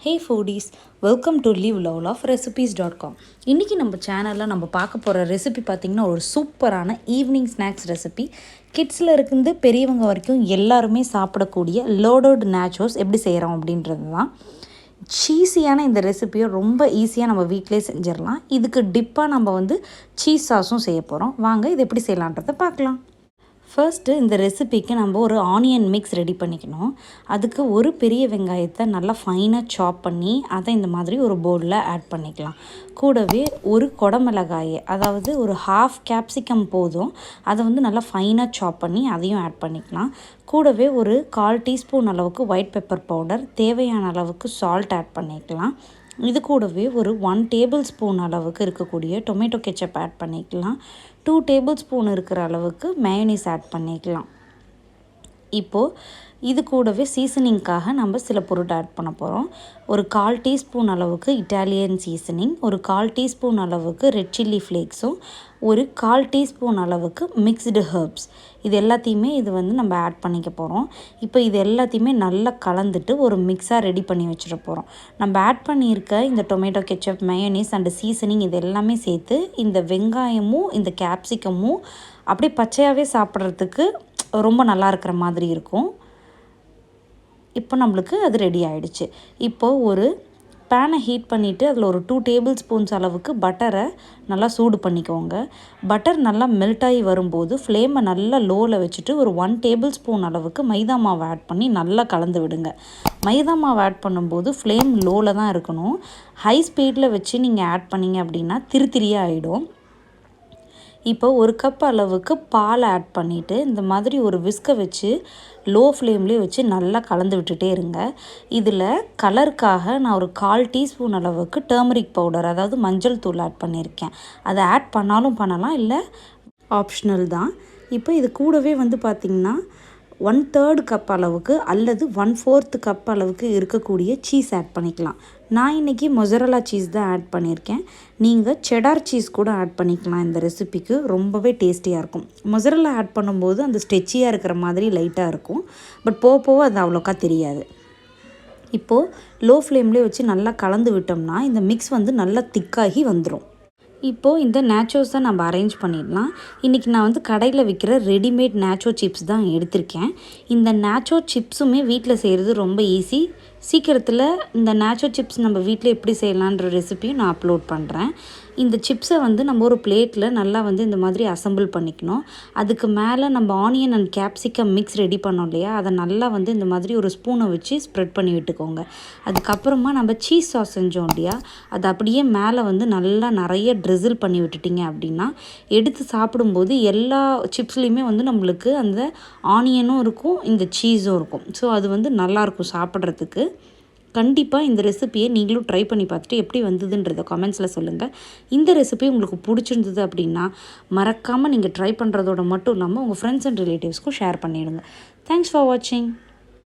Hey foodies, welcome to liveloveloverecipes.com. இன்றைக்கி நம்ம சேனலில் நம்ம பார்க்க போகிற ரெசிபி பார்த்திங்கன்னா ஒரு சூப்பரான ஈவினிங் ஸ்நாக்ஸ் ரெசிபி. கிட்ஸில் இருந்து பெரியவங்க வரைக்கும் எல்லாருமே சாப்பிடக்கூடிய லோடட் நேச்சோஸ் எப்படி செய்கிறோம் அப்படின்றது தான். சீஸியான இந்த ரெசிபியை ரொம்ப ஈஸியாக நம்ம வீட்டிலே செஞ்சிடலாம். இதுக்கு டிப்பாக நம்ம சீஸ் சாஸும் செய்ய போகிறோம். வாங்க இது எப்படி செய்யலான்றதை பார்க்கலாம். ஃபர்ஸ்ட்டு இந்த ரெசிபிக்கு நம்ம ஒரு ஆனியன் மிக்ஸ் ரெடி பண்ணிக்கணும். அதுக்கு ஒரு பெரிய வெங்காயத்தை நல்லா ஃபைனாக சாப் பண்ணி அதை இந்த மாதிரி ஒரு பவுலில் ஆட் பண்ணிக்கலாம். கூடவே ஒரு குடமிளகாயை, அதாவது ஒரு ஹாஃப் கேப்சிகம் போதும், அதை நல்லா ஃபைனாக சாப் பண்ணி அதையும் ஆட் பண்ணிக்கலாம். கூடவே ஒரு 1/4 டீஸ்பூன் அளவுக்கு ஒயிட் பெப்பர் பவுடர், தேவையான அளவுக்கு சால்ட் ஆட் பண்ணிக்கலாம். இது கூடவே ஒரு 1 டேபிள் ஸ்பூன் அளவுக்கு இருக்கக்கூடிய டொமேட்டோ கெச்சப் ஆட் பண்ணிக்கலாம். 2 டேபிள் ஸ்பூன் இருக்கிற அளவுக்கு மயோனீஸ் ஆட் பண்ணிக்கலாம். இப்போது இது கூடவே சீசனிங்காக நம்ம சில பொருள் ஆட் பண்ண போகிறோம். ஒரு 1/4 டீஸ்பூன் அளவுக்கு இட்டாலியன் சீசனிங், ஒரு 1/4 டீஸ்பூன் அளவுக்கு ரெட் சில்லி ஃப்ளேக்ஸும், ஒரு 1/4 டீஸ்பூன் அளவுக்கு மிக்ஸ்டு ஹெர்ப்ஸ், இது எல்லாத்தையுமே நம்ம ஆட் பண்ணிக்க போகிறோம். இப்போ இது எல்லாத்தையுமே நல்லா கலந்துட்டு ஒரு மிக்ஸாக ரெடி பண்ணி வச்சுட்டு போகிறோம். நம்ம ஆட் பண்ணியிருக்க இந்த tomato ketchup, mayonnaise and seasoning இது எல்லாமே சேர்த்து இந்த வெங்காயமும் இந்த கேப்சிகமும் அப்படியே பச்சையாகவே சாப்பிட்றதுக்கு ரொம்ப நல்லா இருக்கிற மாதிரி இருக்கும். இப்போ நம்மளுக்கு அது ரெடி ஆகிடுச்சு. இப்போது ஒரு பேனை ஹீட் பண்ணிவிட்டு அதில் ஒரு 2 டேபிள் ஸ்பூன்ஸ் அளவுக்கு பட்டரை நல்லா சூடு பண்ணிக்கோங்க. பட்டர் நல்லா மெல்ட் ஆகி வரும்போது ஃப்ளேமை நல்லா லோவில் வச்சுட்டு ஒரு 1 டேபிள் ஸ்பூன் அளவுக்கு மைதா மாவு ஆட் பண்ணி நல்லா கலந்து விடுங்க. மைதா மாவு ஆட் பண்ணும்போது ஃப்ளேம் லோவில் தான் இருக்கணும். ஹை ஸ்பீடில் வச்சு நீங்கள் ஆட் பண்ணிங்க அப்படின்னா திரியாக ஆகிடும். இப்போ ஒரு கப் அளவுக்கு பால் ஆட் பண்ணிவிட்டு இந்த மாதிரி ஒரு விஸ்கை வச்சு லோ ஃப்ளேம்லேயே வச்சு நல்லா கலந்து விட்டுட்டே இருங்க. இதில் கலருக்காக நான் ஒரு 1/4 டீஸ்பூன் அளவுக்கு டர்மரிக் பவுடர், அதாவது மஞ்சள் தூள் ஆட் பண்ணியிருக்கேன். அதை ஆட் பண்ணாலும் பண்ணலாம், இல்லை ஆப்ஷனல் தான். இப்போ இது கூடவே பார்த்திங்கன்னா 1/3 கப் அளவுக்கு அல்லது 1/4 கப் அளவுக்கு இருக்கக்கூடிய சீஸ் ஆட் பண்ணிக்கலாம். நான் இன்றைக்கி மொசரல்லா சீஸ் தான் ஆட் பண்ணியிருக்கேன். நீங்கள் செடார் சீஸ் கூட ஆட் பண்ணிக்கலாம். இந்த ரெசிபிக்கு ரொம்பவே டேஸ்டியாக இருக்கும். மொசரல்லா ஆட் பண்ணும்போது அந்த ஸ்ட்ரெச்சியாக இருக்கிற மாதிரி லைட்டாக இருக்கும், பட் போக போக அது அவ்வளோக்கா தெரியாது. இப்போது லோ ஃப்ளேம்லேயே வச்சு நல்லா கலந்து விட்டோம்னா இந்த மிக்ஸ் நல்லா திக்காகி வந்துடும். இப்போது இந்த நேச்சோஸை நம்ம அரேஞ்ச் பண்ணிடலாம். இன்றைக்கி நான் கடையில் விற்கிற ரெடிமேட் நேச்சோ சிப்ஸ் தான் எடுத்திருக்கேன். இந்த நேச்சோ சிப்ஸுமே வீட்டில் செய்கிறது ரொம்ப ஈஸி. சீக்கிரத்தில் இந்த நேச்சோ சிப்ஸ் நம்ம வீட்டில் எப்படி செய்யலான்ற ரெசிபியும் நான் அப்லோட் பண்ணுறேன். இந்த சிப்ஸை நம்ம ஒரு பிளேட்டில் நல்லா இந்த மாதிரி அசம்பிள் பண்ணிக்கணும். அதுக்கு மேலே நம்ம onion and capsicum mix ready பண்ணோம் இல்லையா, அதை நல்லா இந்த மாதிரி ஒரு ஸ்பூனை வச்சு ஸ்ப்ரெட் பண்ணி விட்டுக்கோங்க. அதுக்கப்புறமா நம்ம சீஸ் சாஸ் செஞ்சோம் இல்லையா, அது அப்படியே மேலே நல்லா நிறைய ட்ரிசில் பண்ணி விட்டுட்டிங்க அப்படின்னா எடுத்து சாப்பிடும்போது எல்லா சிப்ஸ்லேயுமே நம்மளுக்கு அந்த ஆனியனும் இருக்கும், இந்த சீஸும் இருக்கும். ஸோ அது நல்லாயிருக்கும் சாப்பிட்றதுக்கு. கண்டிப்பாக இந்த ரெசிபியை நீங்களும் ட்ரை பண்ணி பார்த்துட்டு எப்படி வந்ததுன்றதை கமெண்ட்ஸில் சொல்லுங்கள். இந்த ரெசிபி உங்களுக்கு பிடிச்சிருந்தது அப்படின்னா மறக்காமல் நீங்கள் ட்ரை பண்ணுறதோட மட்டும் இல்லாமல் உங்கள் ஃப்ரெண்ட்ஸ் அண்ட் ரிலேட்டிவ்ஸ்க்கும் ஷேர் பண்ணிவிடுங்க. தேங்க்ஸ் ஃபார் வாட்சிங்.